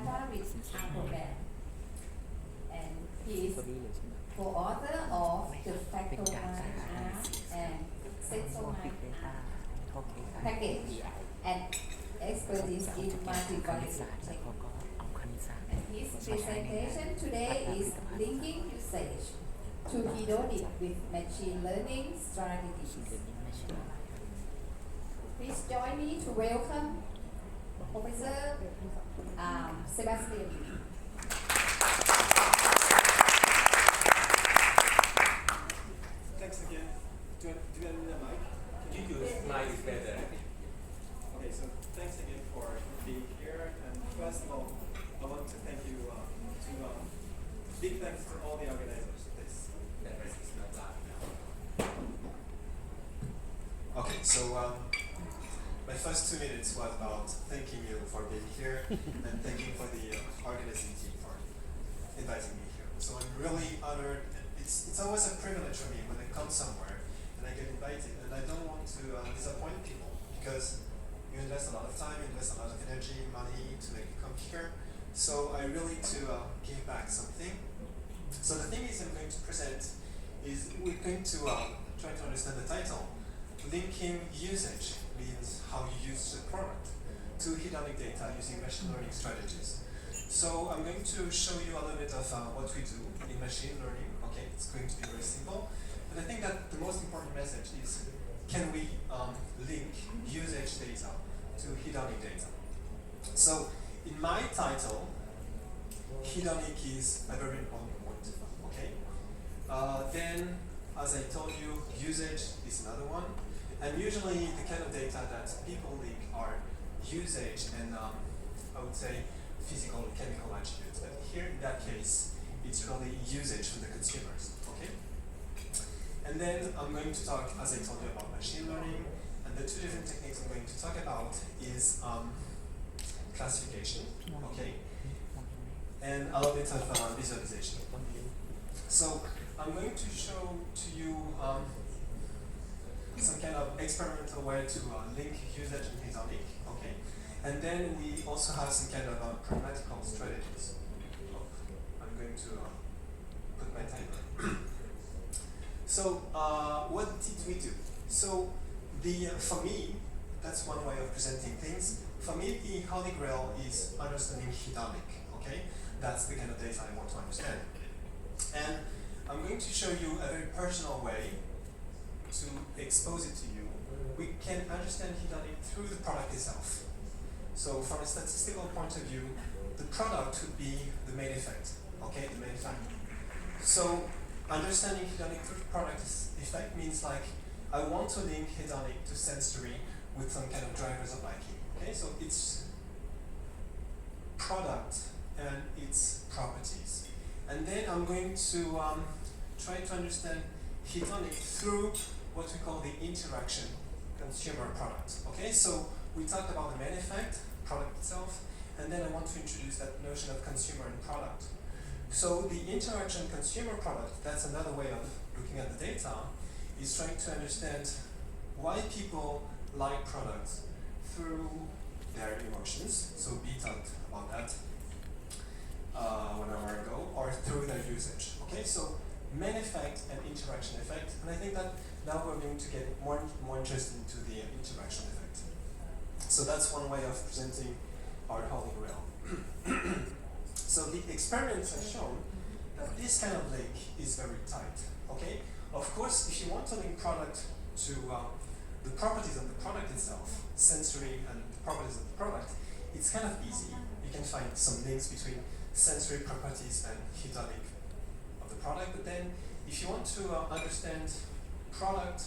Paravich Program, and he is co-author of the Factomine Art and Sensomine Art package and expertise in multi-value technique. And his presentation today is linking usage to hedonic with machine learning strategies. Please join me to welcome Professor Sebastian. Thanks again. Do you need a mic? You use mine is better. Okay, so thanks again for being here. And first of all, I want to thank you. Big thanks to all the organizers of this. That rest is not loud now. Okay, so my first 2 minutes was about thanking you for being here and thanking for the organizing team for inviting me here. So I'm really honored. It's always a privilege for me when I come somewhere and I get invited, and I don't want to disappoint people because you invest a lot of time, you invest a lot of energy, money to make you come here. So I really to give back something. So the thing is I'm going to present is we're going to try to understand the title. Linking usage means how you use the product to hedonic data using machine learning strategies. So I'm going to show you a little bit of what we do in machine learning. Okay, it's going to be very simple. But I think that the most important message is, can we link usage data to hedonic data? So in my title, hedonic is a very important point. Okay. Then, as I told you, usage is another one. And usually the kind of data that people link are usage and I would say physical and chemical attributes. But here in that case, it's really usage from the consumers. Okay? And then I'm going to talk, as I told you, about machine learning. And the 2 different techniques I'm going to talk about is classification, okay, and a little bit of visualization. So I'm going to show to you some kind of experimental way to link usage and hedonic, okay? And then we also have some kind of pragmatical strategies. Oh, I'm going to put my timer. So what did we do? So for me, that's one way of presenting things. For me, the holy grail is understanding hedonic, okay? That's the kind of data I want to understand. And I'm going to show you a very personal way to expose it to you. We can understand hedonic through the product itself. So from a statistical point of view, the product would be the main effect, okay, the main factor. So understanding hedonic through the product effect means like, I want to link hedonic to sensory with some kind of drivers of liking, okay? So it's product and its properties. And then I'm going to try to understand hedonic through what we call the interaction consumer product. Okay, so we talked about the main effect, product itself, and then I want to introduce that notion of consumer and product. So the interaction consumer product, that's another way of looking at the data, is trying to understand why people like products through their emotions. So B talked about that 1 hour ago, or through their usage. Okay, so main effect and interaction effect, and I think that now we're going to get more interested into the interaction effect. So that's one way of presenting our holy grail. So the experiments have shown that this kind of link is very tight. Okay, of course, if you want to link product to the properties of the product itself, sensory and the properties of the product, it's kind of easy. You can find some links between sensory properties and hedonic of the product, but then if you want to understand product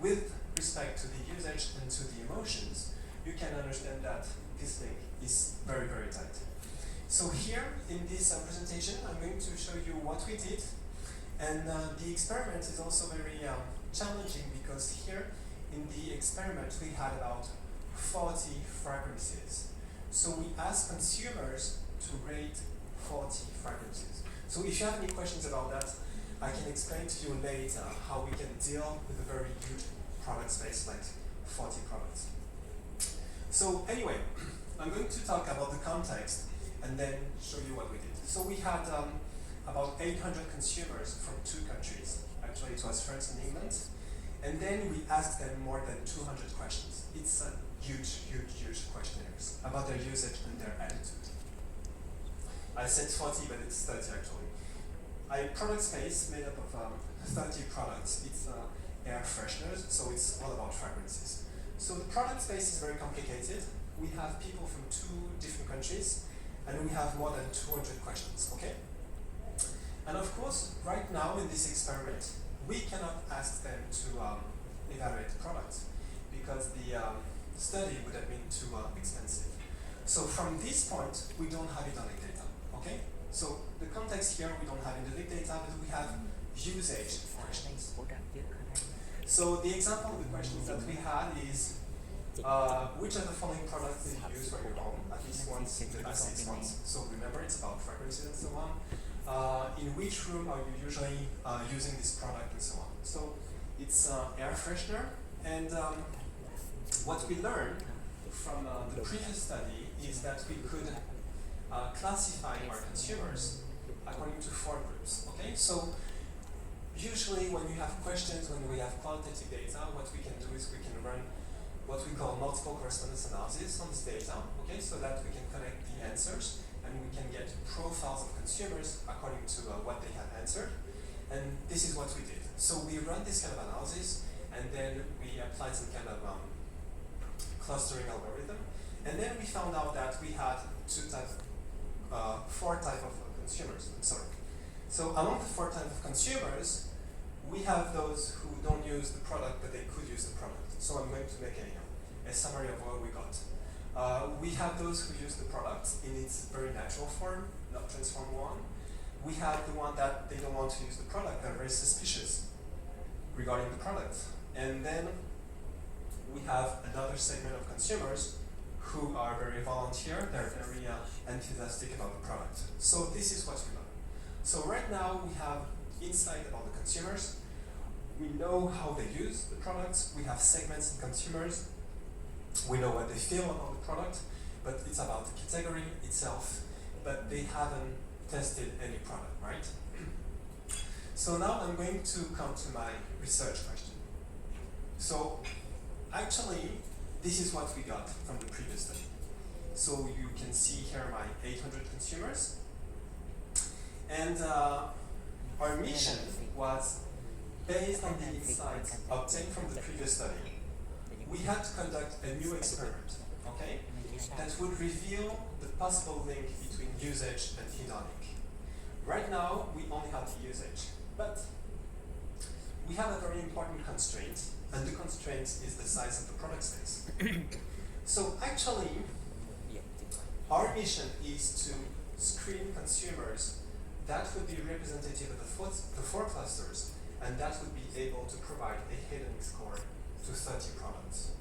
with respect to the usage and to the emotions, you can understand that this link is very, very tight. So here in this presentation, I'm going to show you what we did, and the experiment is also very challenging because here in the experiment we had about 40 fragrances. So we asked consumers to rate 40 fragrances. So if you have any questions about that, I can explain to you later how we can deal with a very huge product space like 40 products. So anyway, I'm going to talk about the context and then show you what we did. So we had about 800 consumers from 2 countries. Actually, it was France and England. And then we asked them more than 200 questions. It's a huge questionnaires about their usage and their attitude. I said 40, but it's 30 actually. A product space made up of 30 products. It's air fresheners, so it's all about fragrances. So the product space is very complicated. We have people from 2 different countries, and we have more than 200 questions, okay? And of course, right now in this experiment, we cannot ask them to evaluate the product because the study would have been too expensive. So from this point, we don't have Hedonic data, okay? So the context here, we don't have Hedonic data, but we have usage questions. So the example of the questions that we had is, which of the following products did you use for your home at least once in the last 6 months? So remember, it's about fragrances and so on. In which room are you usually using this product and so on? So it's air freshener, and what we learned from the previous study is that we could classify our consumers according to 4 groups. Okay, so usually when you have questions, when we have qualitative data, what we can do is we can run what we call multiple correspondence analysis on this data, okay, so that we can connect the answers and we can get profiles of consumers according to what they have answered. And this is what we did. So we run this kind of analysis, and then we applied some kind of clustering algorithm, and then we found out that we had 4 types of consumers. I'm sorry. So among the 4 types of consumers, we have those who don't use the product, but they could use the product. So I'm going to make a summary of what we got. We have those who use the product in its very natural form, not transformed one. We have the one that they don't want to use the product, they're very suspicious regarding the product. And then we have another segment of consumers who are very volunteer, they're very enthusiastic about the product. So this is what we know. So right now we have insight about the consumers. We know how they use the products. We have segments in consumers. We know what they feel about the product, but it's about the category itself. But they haven't tested any product, right? So now I'm going to come to my research question. So actually, this is what we got from the previous study. So you can see here my 800 consumers. And our mission was based on the insights obtained from the previous study. We had to conduct a new experiment, okay, that would reveal the possible link between usage and hedonic. Right now, we only have the usage, but we have a very important constraint, and the constraint is the size of the product space. So actually, our mission is to screen consumers that would be representative of the 4 clusters, and that would be able to provide a hedonic score to 30 products.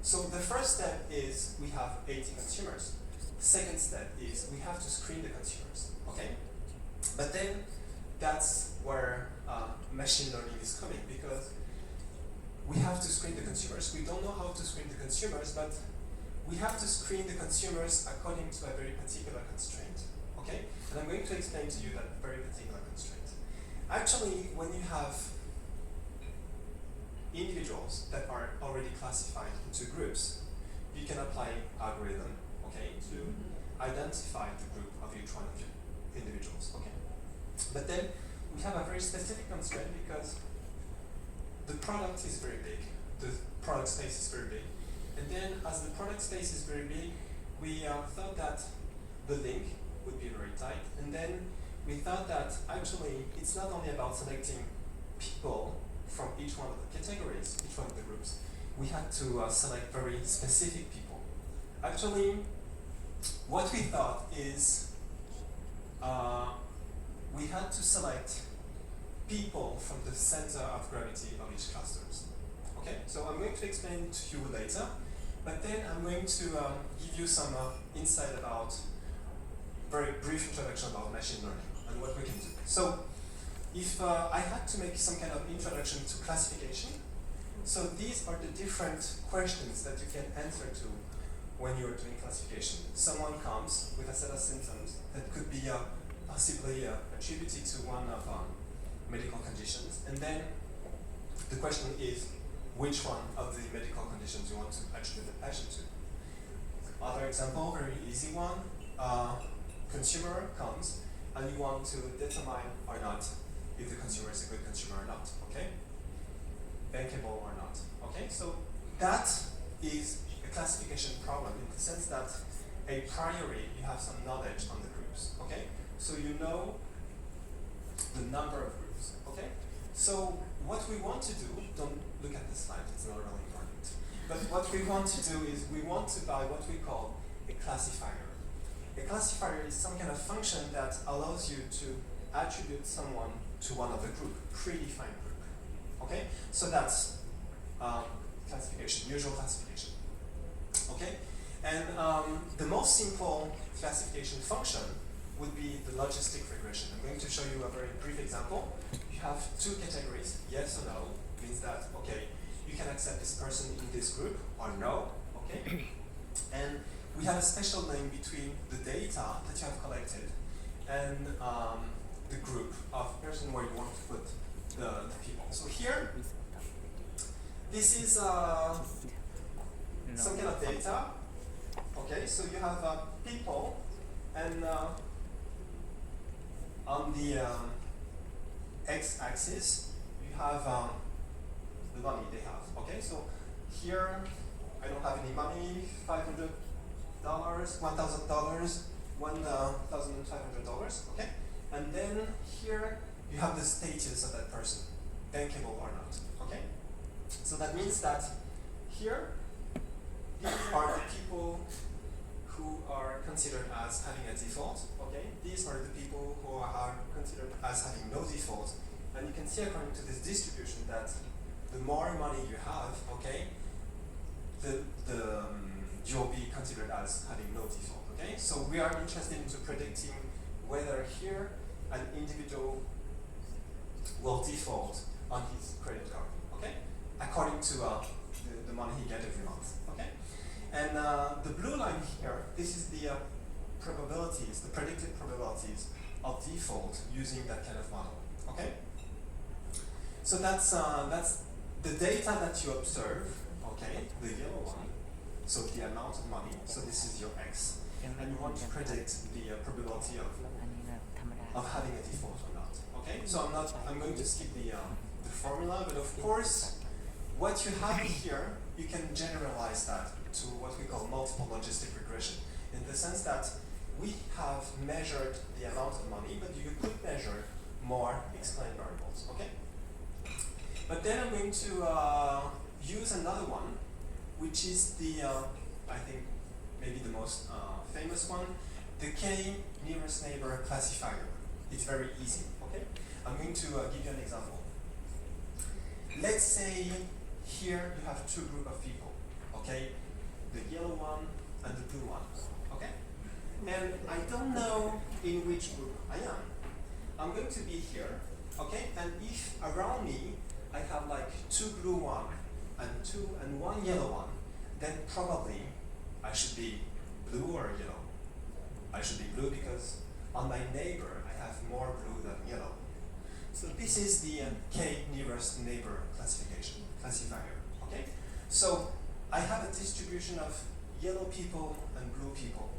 So the first step is we have 80 consumers. The second step is we have to screen the consumers, okay? But then that's where machine learning is coming, because we have to screen the consumers. We don't know how to screen the consumers, but we have to screen the consumers according to a very particular constraint, okay? And I'm going to explain to you that very particular constraint. Actually, when you have individuals that are already classified into groups, you can apply algorithm, okay, to identify the group of each one of you individuals, okay? But then we have a very specific constraint because the product is very big, the product space is very big, and then as the product space is very big, we thought that the link would be very tight, and then we thought that actually it's not only about selecting people from each one of the categories, each one of the groups. We had to select very specific people. Actually, what we thought is we had to select people from the center of gravity of each clusters. Okay, so I'm going to explain to you later, but then I'm going to give you some insight about very brief introduction about machine learning and what we can do. So if I had to make some kind of introduction to classification, so these are the different questions that you can answer to when you're doing classification. Someone comes with a set of symptoms that could be possibly attributed to one of medical conditions, and then the question is which one of the medical conditions you want to attribute the patient to. Other example, very easy one, consumer comes and you want to determine or not if the consumer is a good consumer or not, okay? Bankable or not, okay? So that is a classification problem in the sense that a priori you have some knowledge on the groups, okay? So you know the number of groups, okay? So what we want to do, don't look at this slide, it's not really important. But what we want to do is we want to buy what we call a classifier. A classifier is some kind of function that allows you to attribute someone to one of the group, predefined group, okay? So that's classification, usual classification, okay? And the most simple classification function would be the logistic regression. I'm going to show you a very brief example. You have two categories, yes or no, means that, okay, you can accept this person in this group or no, okay? And we have a special name between the data that you have collected and the group of person where you want to put the people. So here, this is some kind of data, okay? So you have people, and on the x-axis, you have the money they have, okay? So here, I don't have any money, $500, $1,000, $1,500, okay? And then here, you have the status of that person, bankable or not, okay? So that means that here, these are the people who are considered as having a default, okay? These are the people who are considered as having no default. And you can see according to this distribution that the more money you have, okay, you'll be considered as having no default, okay? So we are interested into predicting whether here an individual will default on his credit card, okay? According to the money he gets every month, okay? And the blue line here, this is the probabilities, the predicted probabilities of default using that kind of model, okay? So that's the data that you observe, okay, the yellow one, so the amount of money, so this is your X, and you want to predict the probability of having a default or not, okay? So I'm going to skip the formula, but of course, what you have here, you can generalize that to what we call multiple logistic regression, in the sense that we have measured the amount of money, but you could measure more explained variables, okay? But then I'm going to use another one, which is the, I think, maybe the most famous one, the k-nearest neighbor classifier. It's very easy, okay? I'm going to give you an example. Let's say here you have two groups of people, okay? The yellow one and the blue one, okay? And I don't know in which group I am. I'm going to be here, okay? And if around me I have like two blue one and one yellow one, then probably I should be blue or yellow. I should be blue because on my neighbor I have more blue than yellow. So this is the k-nearest neighbor classifier, okay? So I have a distribution of yellow people and blue people.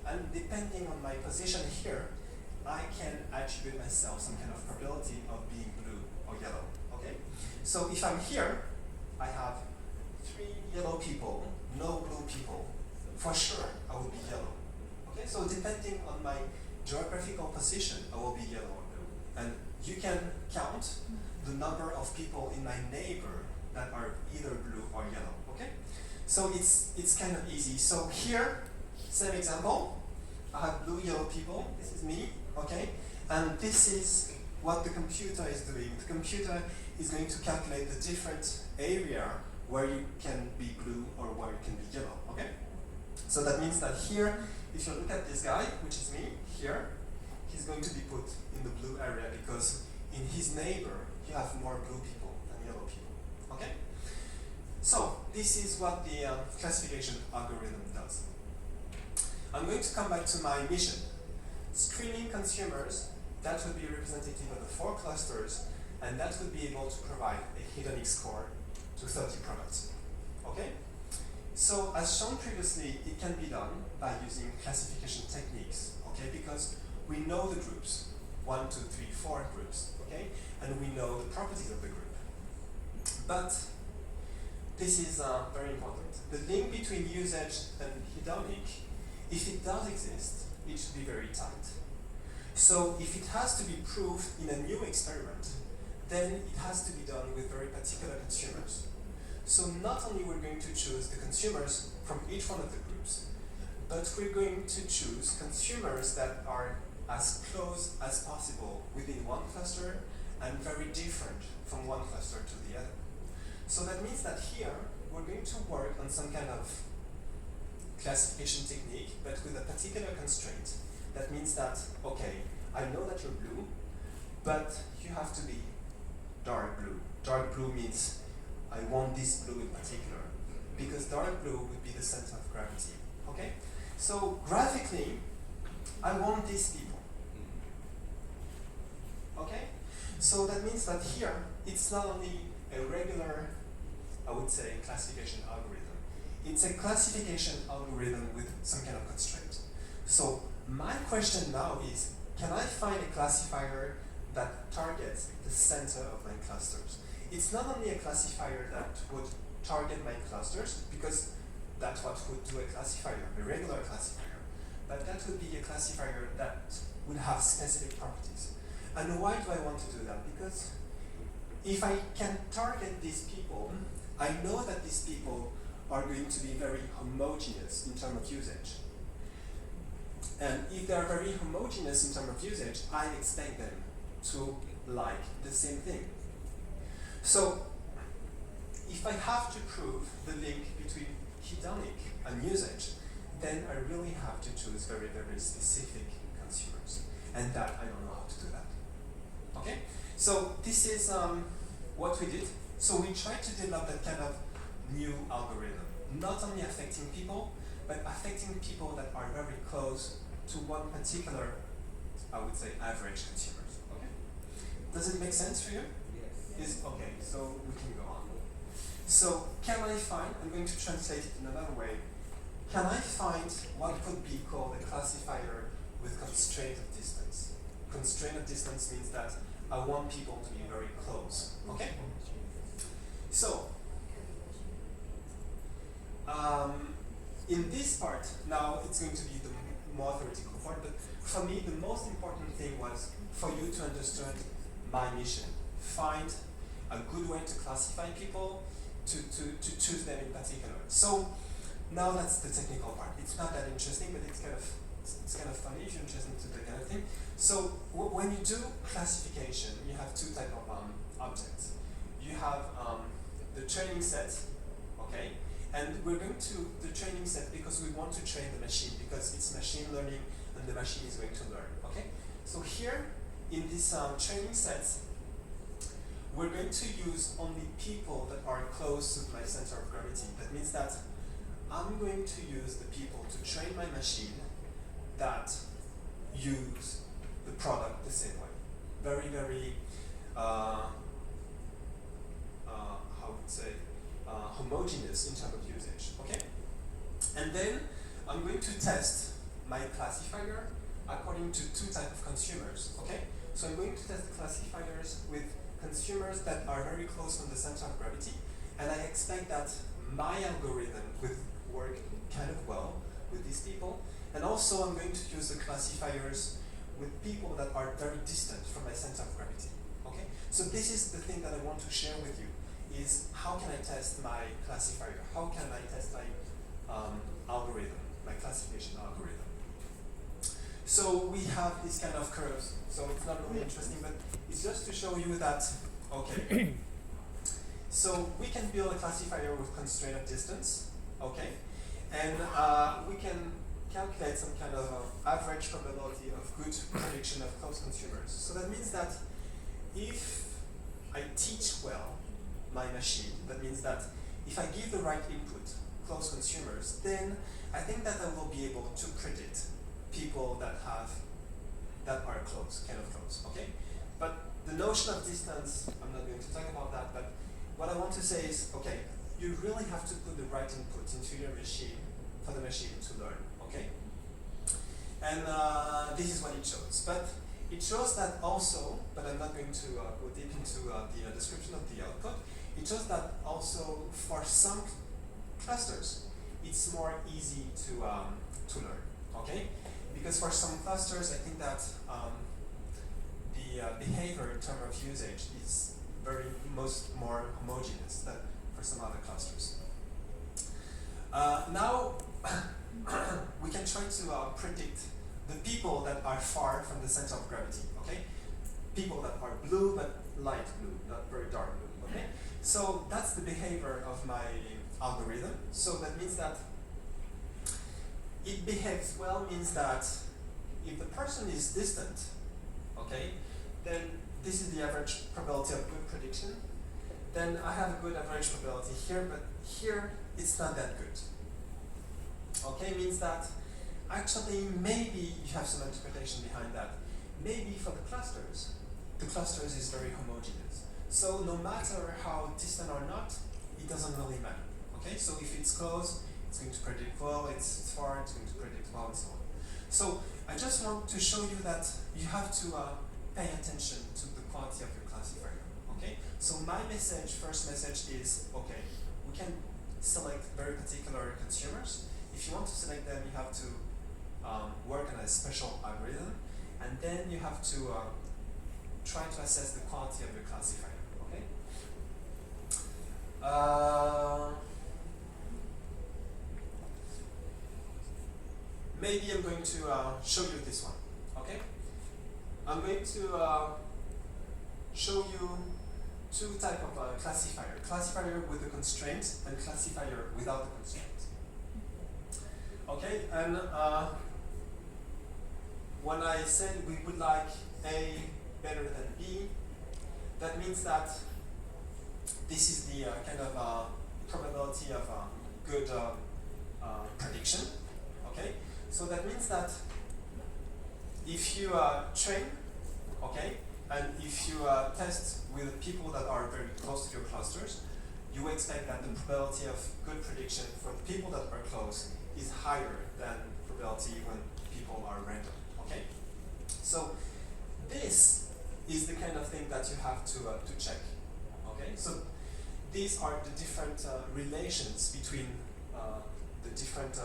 And depending on my position here, I can attribute myself some kind of probability of being blue or yellow, okay? So if I'm here, I have 3 yellow people, no blue people. For sure, I will be yellow, okay? So depending on my geographical position, I will be yellow or blue. And you can count the number of people in my neighbor that are either blue or yellow, okay? So it's kind of easy. So here, same example, I have blue, yellow people, this is me, okay? And this is what the computer is doing. The computer is going to calculate the different area where you can be blue or where you can be yellow, okay? So that means that here, if you look at this guy, which is me, here, he's going to be put in the blue area because in his neighbor, you have more blue people than yellow people, okay? So this is what the classification algorithm does. I'm going to come back to my mission. Screening consumers, that would be representative of the 4 clusters, and that would be able to provide a hedonic score to 30 products. Okay? So as shown previously, it can be done by using classification techniques, okay? Because we know the groups, 1, 2, 3, 4 groups, okay? And we know the properties of the group. But this is very important. The link between usage and hedonic, if it does exist, it should be very tight. So if it has to be proved in a new experiment, then it has to be done with very particular consumers. So not only we're going to choose the consumers from each one of the groups, but we're going to choose consumers that are as close as possible within one cluster and very different from one cluster to the other. So that means that here we're going to work on some kind of classification technique, but with a particular constraint. That means that, okay, I know that you're blue, but you have to be dark blue. Dark blue means I want this blue in particular, because dark blue would be the center of gravity. Okay? So graphically, I want these people. Okay? So that means that here, it's not only a regular, I would say, classification algorithm. It's a classification algorithm with some kind of constraint. So my question now is, can I find a classifier that targets the center of my clusters? It's not only a classifier that would target my clusters, because that's what would do a classifier, a regular classifier, but that would be a classifier that would have specific properties. And why do I want to do that? Because if I can target these people, I know that these people are going to be very homogeneous in terms of usage. And if they are very homogeneous in terms of usage, I expect them to like the same thing. So if I have to prove the link between hedonic and usage, then I really have to choose very, very specific consumers. And that, I don't know how to do that. Okay? So this is what we did. So we tried to develop that kind of new algorithm, not only affecting people, but affecting people that are very close to one particular, I would say, average consumers. Okay? Does it make sense for you? Yes. Okay, so we can go on. So can I find, I'm going to translate it in another way, can I find what could be called a classifier with constraint of distance? Constraint of distance means that I want people to be very close. Okay? So, in this part, now it's going to be the more theoretical part, but for me the most important thing was for you to understand my mission. Find a good way to classify people, to choose them in particular. So now that's the technical part. It's not that interesting, but it's kind of funny if you're interested in that kind of thing. So when you do classification, you have 2 types of objects. You have the training set, okay? And we're going to the training set because we want to train the machine, because it's machine learning and the machine is going to learn, okay? So here in this training set, we're going to use only people that are close to my center of gravity. That means that I'm going to use the people to train my machine that use the product the same way. Very, very, how would say, homogeneous in terms of usage, okay? And then I'm going to test my classifier according to 2 types of consumers, okay? So I'm going to test the classifiers with consumers that are very close from the center of gravity, and I expect that my algorithm would work kind of well with these people. And also I'm going to use the classifiers with people that are very distant from my center of gravity, okay? So this is the thing that I want to share with you, is how can I test my classifier? How can I test my algorithm, my classification algorithm? So we have these kind of curves. So it's not really interesting, but it's just to show you that, okay, so we can build a classifier with constraint of distance, okay? And we can calculate some kind of average probability of good prediction of close consumers. So that means that if I teach well my machine, that means that if I give the right input, close consumers, then I think that I will be able to predict people that are close, kind of close, okay? But the notion of distance, I'm not going to talk about that, but what I want to say is, okay, you really have to put the right input into your machine for the machine to learn, okay? And this is what it shows. But it shows that also, but I'm not going to go deep into the description of the output, it shows that also for some clusters, it's more easy to learn, okay? Because for some clusters, I think that the behavior in terms of usage is more homogeneous than for some other clusters. Now, we can try to predict the people that are far from the center of gravity, okay? People that are blue, but light blue, not very dark blue, okay? So that's the behavior of my algorithm. So that means that it behaves well means that if the person is distant, okay, then this is the average probability of good prediction. Then I have a good average probability here, but here it's not that good. Okay, means that actually maybe you have some interpretation behind that. Maybe for the clusters is very homogeneous. So no matter how distant or not, it doesn't really matter. Okay, so if it's close, it's going to predict well, it's far, it's going to predict well, and so on. So I just want to show you that you have to pay attention to the quality of your classifier. Okay, so my first message is, okay, we can select very particular consumers. If you want to select them, you have to work on a special algorithm, and then you have to try to assess the quality of your classifier. Okay. Maybe I'm going to show you this one. Okay. I'm going to show you two types of classifier: classifier with the constraint and classifier without the constraint. Okay, and when I said we would like A better than B, that means that this is the kind of probability of good prediction. Okay, so that means that if you train, okay, and if you test with people that are very close to your clusters, you expect that the probability of good prediction for the people that are close is higher than probability when people are random, okay? So this is the kind of thing that you have to check, okay? So these are the different relations between the different